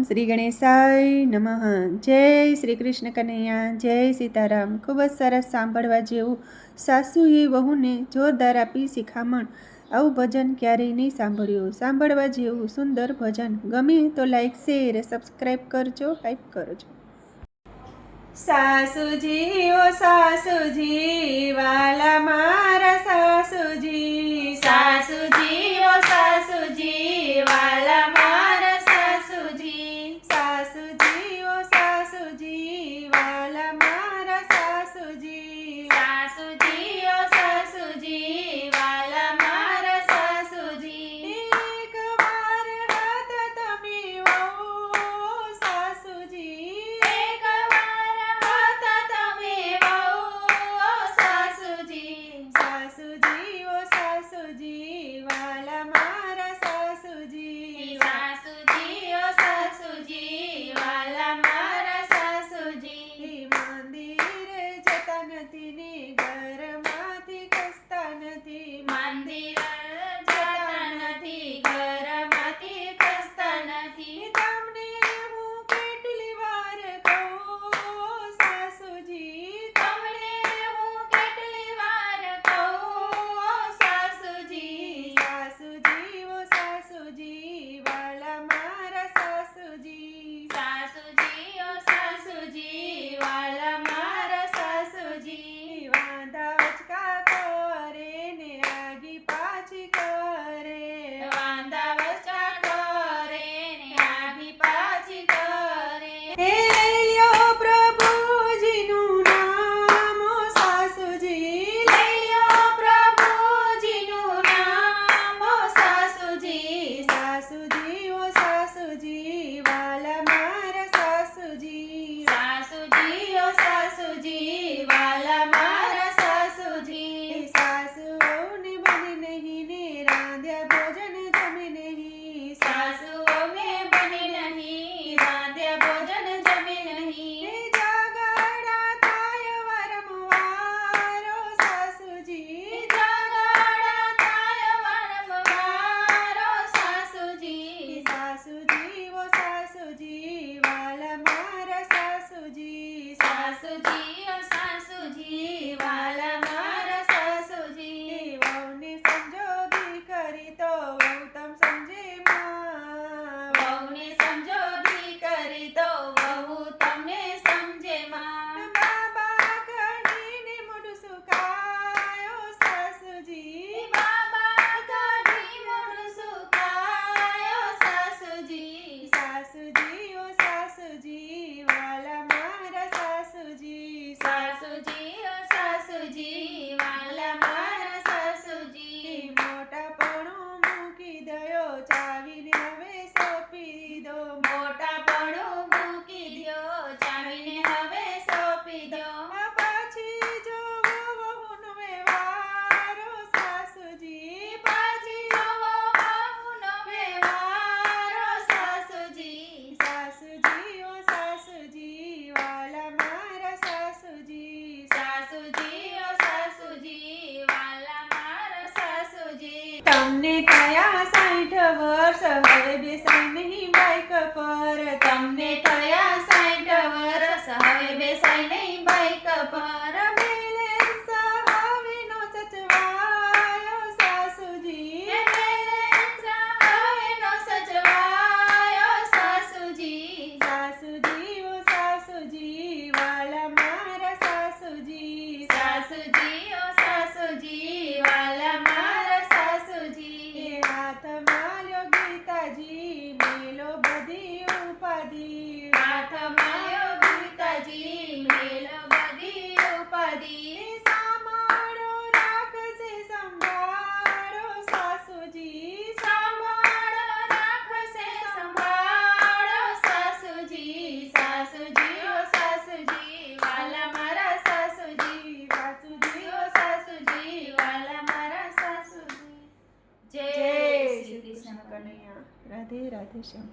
શ્રી ગણેશાય નમઃ. જય શ્રી કૃષ્ણ કનૈયા, જય સીતારામ. ખૂબ જ સરસ સાંભળવા જેવું, સાસુએ વહુને જોરદાર આપી શિખામણ. આવું ભજન ક્યારેય નહીં સાંભળ્યું. સાંભળવા જેવું સુંદર ભજન. ગમે તો લાઈક, શેર, સબસ્ક્રાઈબ કરજો, હાઈપ કરજો. સાસુજી ઓ સાસુજી, વાલા મારા સાસુજી. સાસુજી ઓ સાસુજી, વાલા મારા સાસુજી. સાસુજી ઓ સાસુજી, વાલા મારા સાસુજી. સાસુજી ઓ સાસુજી, વાલા મારા સાસુજી. એક વાર હતા તમે વહુ સાસુજી. એક વાર હતા તમે વહુ સાસુજી. સાસુજી ઓ સાસુજી, વાલા મારા સાસુજી. સાસુજી ઓ સાસુજી, વાલા મારા સાસુજી. મંદિરે જતા નથી ને ઘરમાંથી ખસતા નથી. મંદિર જતા નથી, ઘરમાંથી ખસતા નથી. તમને હું કેટલી વાર કહું સાસુજી. તમને હું કેટલી વાર કહું સાસુજી. સાસુજી ઓ સાસુજી, વાલા મારા સાસુજી. સાસુજી ઓ સાસુજી, વાલા મારા સાસુજી. વાંધા વચકા કરે ને આગી પાછી કરે. વાંદા વચકા કરે ને આગી પાછી કરે. હે લઈયો પ્રભુજીનું નામ ઓ સાસુજી. લઈયો પ્રભુજીનું નામ ઓ સાસુજી. સાસુજી ઓ સાસુજી, વાલા મારા સાસુજી. સાસુજી ઓ સાસુજી, વાલા મારા સાસુજી. સાસુઓને બને નહીં ને રાંધ્યા ભોજન જમે નહીં. સાસુઓને બને નહીં, રાંધ્યા ભોજન જમે નહીં. જાગડા થાય વારંવાર ઓ સાસુજી. જાગડા થાય વારંવાર ઓ સાસુજી. સાસુજી ઓ સાસુજી, વાલા મારા સાસુજી. સાસુજી ઓ સાસુજી, વાલા મારા સાસુજી. વહુને સમજો દીકરી તો વહુ તમ સમજે માં. વહુને સમજો દીકરી તો વહુ તમને સમજે માં. બાબા કઢીને મોઢું સુકાય ઓ સાસુજી. બાબા કાઢી મોઢું સુકાય ઓ સાસુજી. સાસુજી ઓ સાસુજી, વાલા મારા સાસુજી. સાસુજી ઓ સાસુજી, વાલા મારા સાસુજી. મોટાપણું મૂકી દયો, ચાવીને હવે સોંપી દો. મોટાપણું મૂકી દ્યો, ચાવીને હવે સોંપી દ્યો. પાછી જોવો વહુનો વ્યવહાર ઓ સાસુજી. પાછી જોવો વહુનો વ્યવહાર ઓ સાસુજી. સાસુજી ઓ સાસુજી, વાલા મારા સાસુજી. સાસુજી ઓ સાસુજી, વાલા મારા સાસુજી. તમને થયા 60 વર્ષ, હવે બેસાય નહીં બાઈક પર. તમને થયા 60 વર્ષ, હવે બેસાય નહીં બાઈક પર. બેલેન્સ હવે નો સચવાય ઓ સાસુજી. બેલેન્સ હવે નો સચવાય ઓ સાસુજી. સાસુજી ઓ સાસુજી, વાલા મારા સાસુજી. સાસુજી ઓ સાસુજી, વાલા મારા સાસુજી. એ હાથ માલ્યો ગીતાજી, મેલો બધી ઉપાધિ. હાથ માર્યો ગીતાજી, મેલો બધી ઉપાધિ. સાંભળો રાખશે સંભાળો સાસુજી. સંભાળો રાખશે સંભાળો સાસુજી. સાસુજી ઓ સાસુજી, વાલા મારા સાસુજી. સાસુજી ઓ સાસુજી, વાલા મારા સાસુજી. જય શ્રી કૃષ્ણ. કનૈયા. રાધે રાધે શ્યામ.